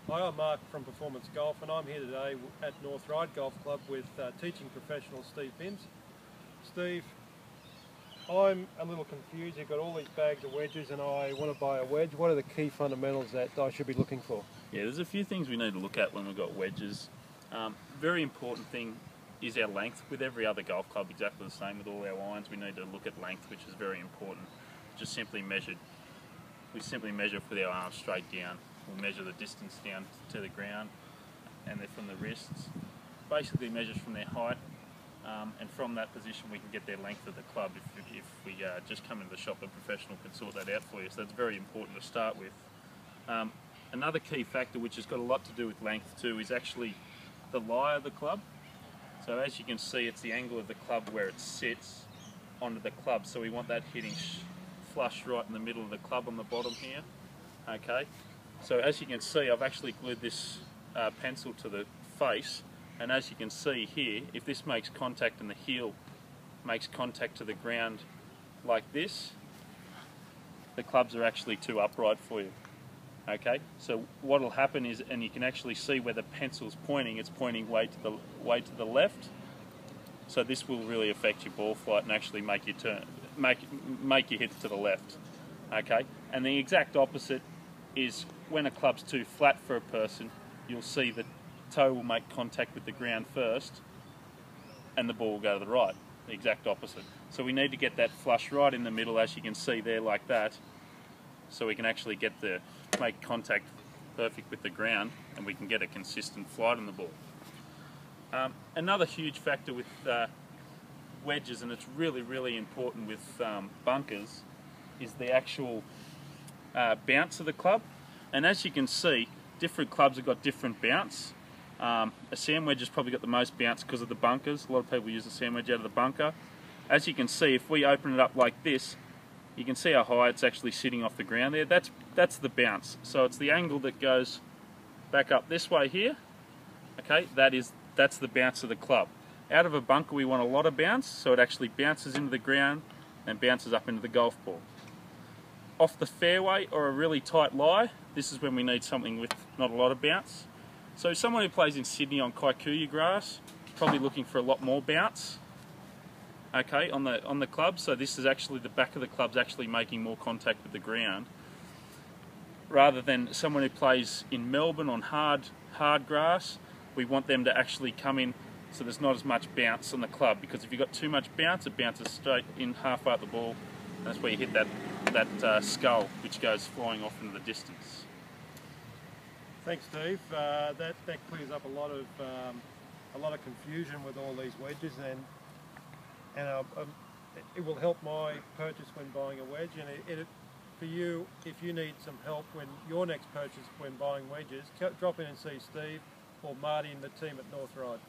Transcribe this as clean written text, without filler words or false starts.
Hi, I'm Mark from Performance Golf, and I'm here today at Ryde Golf Club with teaching professional Steve Pins. Steve, I'm a little confused. You've got all these bags of wedges and I want to buy a wedge. What are the key fundamentals that I should be looking for? Yeah, there's a few things we need to look at when we've got wedges. Very important thing is our length. With every other golf club, exactly the same with all our irons, we need to look at length, which is very important. Just simply measured. We simply measure with our arms straight down. We'll measure the distance down to the ground and then from the wrists. Basically measures from their height, and from that position we can get their length of the club. If we just come into the shop, a professional can sort that out for you. So that's very important to start with. Another key factor which has got a lot to do with length too is actually the lie of the club. So as you can see, it's the angle of the club where it sits onto the club. So we want that hitting flush right in the middle of the club on the bottom here. Okay. So as you can see, I've actually glued this pencil to the face, and as you can see here, if this makes contact and the heel makes contact to the ground like this, the clubs are actually too upright for you. Okay, so what will happen is, and you can actually see where the pencil's pointing, it's pointing way to the left. So this will really affect your ball flight and actually make you make you hit to the left. Okay, and the exact opposite is when a club's too flat for a person, you'll see the toe will make contact with the ground first and the ball will go to the right, the exact opposite. So we need to get that flush right in the middle, as you can see there, like that, so we can actually make contact perfect with the ground and we can get a consistent flight on the ball. Another huge factor with wedges, and it's really important with bunkers, is the actual bounce of the club. And as you can see, different clubs have got different bounce. A sand wedge has probably got the most bounce because of the bunkers. A lot of people use the sand wedge out of the bunker. As you can see, if we open it up like this, you can see how high it's actually sitting off the ground there. That's the bounce. So it's the angle that goes back up this way here. Okay, that's the bounce of the club. Out of a bunker we want a lot of bounce, so it actually bounces into the ground and bounces up into the golf ball. Off the fairway or a really tight lie, this is when we need something with not a lot of bounce. So someone who plays in Sydney on Kikuyu grass, probably looking for a lot more bounce. Okay, on the club. So this is actually the back of the club's actually making more contact with the ground, rather than someone who plays in Melbourne on hard grass. We want them to actually come in so there's not as much bounce on the club, because if you've got too much bounce, it bounces straight in halfway up the ball. That's where you hit that skull, which goes flying off into the distance. Thanks, Steve. That clears up a lot of confusion with all these wedges, and it will help my purchase when buying a wedge. And for you, if you need some help when your next purchase when buying wedges, drop in and see Steve or Marty and the team at Ryde.